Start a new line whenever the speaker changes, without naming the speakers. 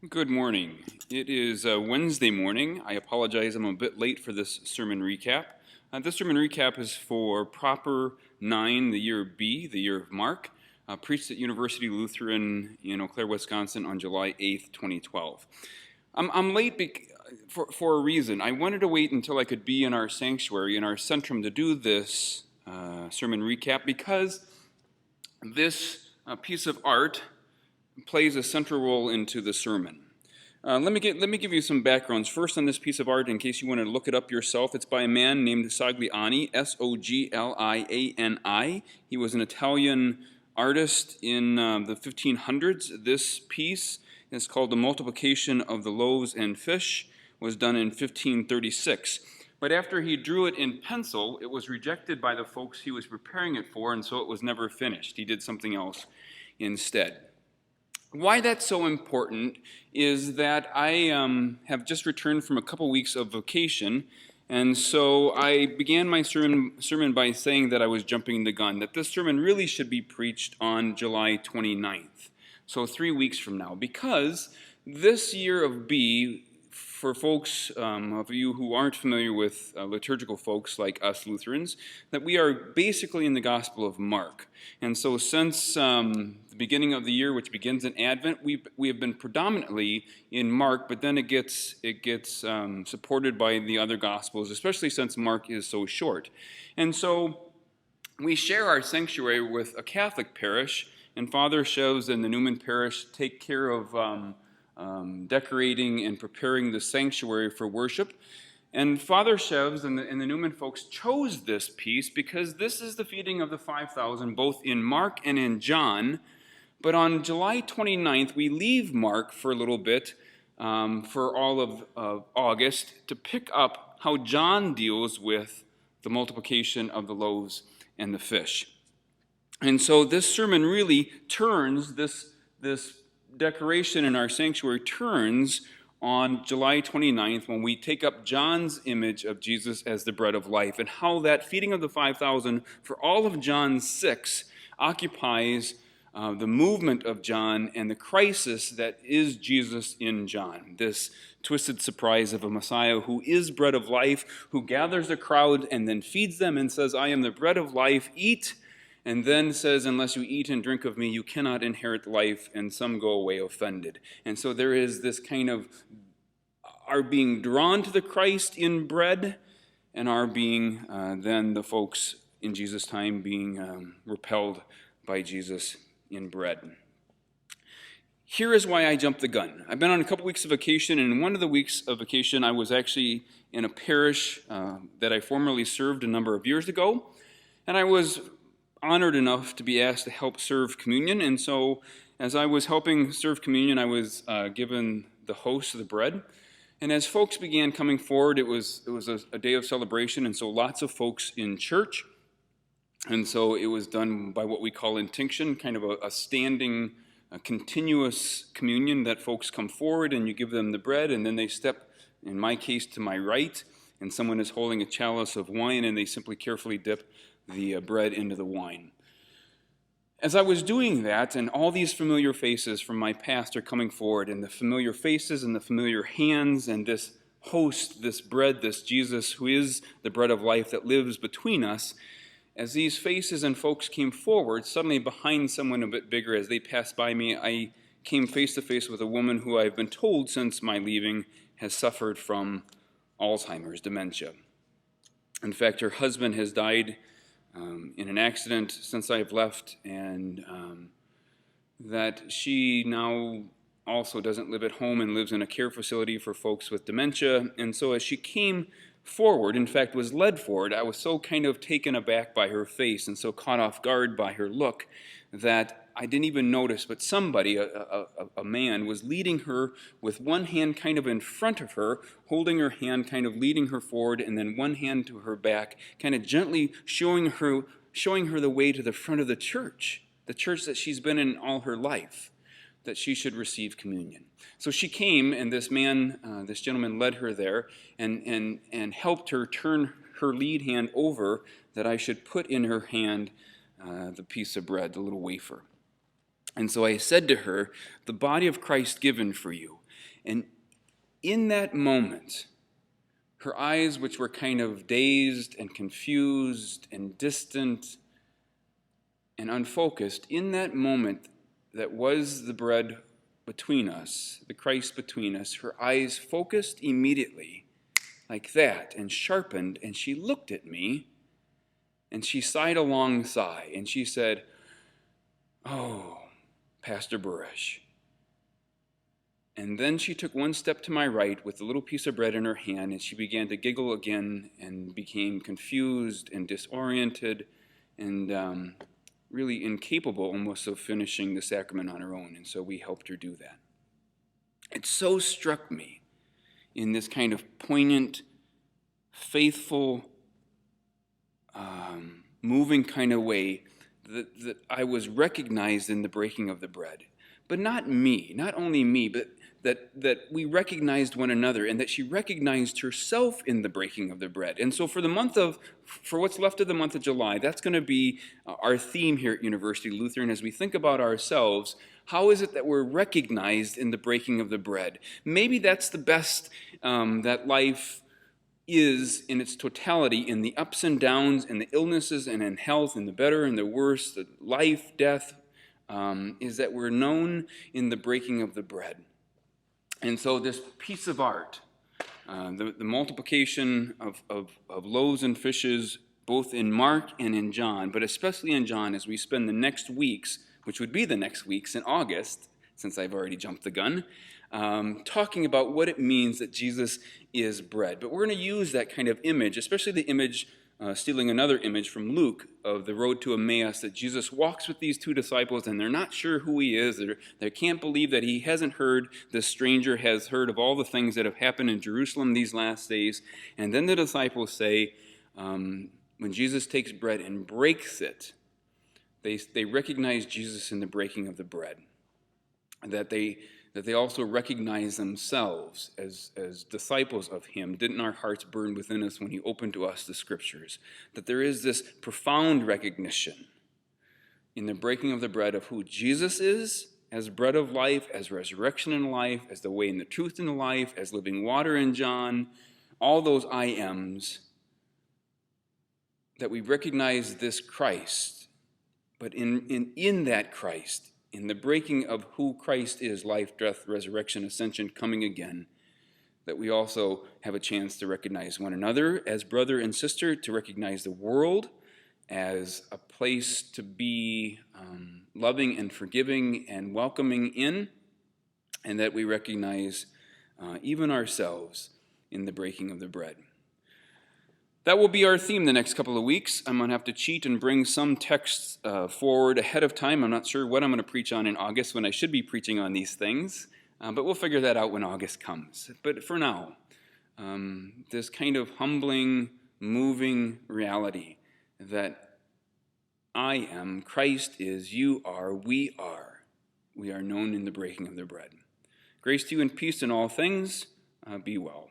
Good morning. It is Wednesday morning. I apologize, I'm a bit late for this sermon recap. This sermon recap is for Proper 9, the year B, the year of Mark, preached at University Lutheran in Eau Claire, Wisconsin on July 8th, 2012. I'm late for a reason. I wanted to wait until I could be in our sanctuary, in our centrum, to do this sermon recap because this piece of art plays a central role into the sermon. Let me give you some backgrounds first on this piece of art in case you want to look it up yourself. It's by a man named Sogliani, Sogliani. He was an Italian artist in the 1500s. This piece is called The Multiplication of the Loaves and Fish, was done in 1536. But after he drew it in pencil, it was rejected by the folks he was preparing it for, and so it was never finished. He did something else instead. Why that's so important is that I have just returned from a couple weeks of vacation, and so I began my sermon by saying that I was jumping the gun, that this sermon really should be preached on July 29th, so 3 weeks from now, because this year of B, for folks of you who aren't familiar with liturgical folks like us Lutherans, that we are basically in the Gospel of Mark. And so since the beginning of the year, which begins in Advent, we have been predominantly in Mark, but then it gets supported by the other Gospels, especially since Mark is so short. And so we share our sanctuary with a Catholic parish, and Father Chevs and the Newman parish take care of decorating and preparing the sanctuary for worship. And Father Chevs and the Newman folks chose this piece because this is the feeding of the 5,000, both in Mark and in John. But on July 29th, we leave Mark for a little bit for all of August to pick up how John deals with the multiplication of the loaves and the fish. And so this sermon really turns, this decoration in our sanctuary turns on July 29th when we take up John's image of Jesus as the bread of life, and how that feeding of the 5,000 for all of John 6 occupies the movement of John and the crisis that is Jesus in John, this twisted surprise of a Messiah who is bread of life, who gathers the crowd and then feeds them and says, "I am the bread of life, eat," and then says, "Unless you eat and drink of me, you cannot inherit life," and some go away offended. And so there is this kind of our being drawn to the Christ in bread, and our being then the folks in Jesus' time being repelled by Jesus in bread. Here is why I jumped the gun. I've been on a couple weeks of vacation, and in one of the weeks of vacation, I was actually in a parish that I formerly served a number of years ago, and I was honored enough to be asked to help serve communion. And so as I was helping serve communion, I was given the host of the bread. And as folks began coming forward, it was a day of celebration, and so lots of folks in church. And so it was done by what we call intinction, kind of a standing, a continuous communion that folks come forward and you give them the bread, and then they step, in my case, to my right, and someone is holding a chalice of wine, and they simply carefully dip the bread into the wine. As I was doing that, and all these familiar faces from my past are coming forward, and the familiar faces and the familiar hands, and this host, this bread, this Jesus who is the bread of life that lives between us, as these faces and folks came forward, suddenly behind someone a bit bigger, as they passed by me, I came face to face with a woman who I've been told since my leaving has suffered from Alzheimer's, dementia. In fact, her husband has died in an accident since I've left, and that she now also doesn't live at home and lives in a care facility for folks with dementia. And so as she came forward, in fact was led forward, I was so kind of taken aback by her face and so caught off guard by her look that I didn't even notice, but somebody, a man, was leading her with one hand kind of in front of her, holding her hand, kind of leading her forward, and then one hand to her back, kind of gently showing her the way to the front of the church that she's been in all her life, that she should receive communion. So she came, and this gentleman led her there and helped her turn her lead hand over that I should put in her hand the piece of bread, the little wafer. And so I said to her, "The body of Christ given for you." And in that moment, her eyes, which were kind of dazed and confused and distant and unfocused, in that moment that was the bread between us, the Christ between us, her eyes focused immediately like that and sharpened, and she looked at me and she sighed a long sigh and she said, "Oh, Pastor Buresh." And then she took one step to my right with a little piece of bread in her hand, and she began to giggle again and became confused and disoriented and really incapable almost of finishing the sacrament on her own. And so we helped her do that. It so struck me in this kind of poignant, faithful, moving kind of way that I was recognized in the breaking of the bread. But not me, not only me, but that we recognized one another, and that she recognized herself in the breaking of the bread. And so for what's left of the month of July, that's going to be our theme here at University Lutheran as we think about ourselves. How is it that we're recognized in the breaking of the bread? Maybe that's the best that life is in its totality, in the ups and downs, in the illnesses and in health, in the better and the worse, the life, death, is that we're known in the breaking of the bread. And so this piece of art, the multiplication of loaves and fishes, both in Mark and in John, but especially in John, as we spend the next weeks, which would be the next weeks in August, since I've already jumped the gun, talking about what it means that Jesus is bread. But we're going to use that kind of image, especially the image, stealing another image from Luke of the road to Emmaus, that Jesus walks with these two disciples and they're not sure who he is. They can't believe that he hasn't heard, this stranger has heard of all the things that have happened in Jerusalem these last days. And then the disciples say, when Jesus takes bread and breaks it, they recognize Jesus in the breaking of the bread. That they also recognize themselves as disciples of him. Didn't our hearts burn within us when he opened to us the scriptures? That there is this profound recognition in the breaking of the bread of who Jesus is as bread of life, as resurrection in life, as the way and the truth in life, as living water in John, all those I ams, that we recognize this Christ, but in that Christ, in the breaking of who Christ is, life, death, resurrection, ascension, coming again, that we also have a chance to recognize one another as brother and sister, to recognize the world as a place to be loving and forgiving and welcoming in, and that we recognize even ourselves in the breaking of the bread. That will be our theme the next couple of weeks. I'm going to have to cheat and bring some texts forward ahead of time. I'm not sure what I'm going to preach on in August when I should be preaching on these things, but we'll figure that out when August comes. But for now, this kind of humbling, moving reality that I am, Christ is, you are, we are. We are known in the breaking of the bread. Grace to you and peace in all things. Be well.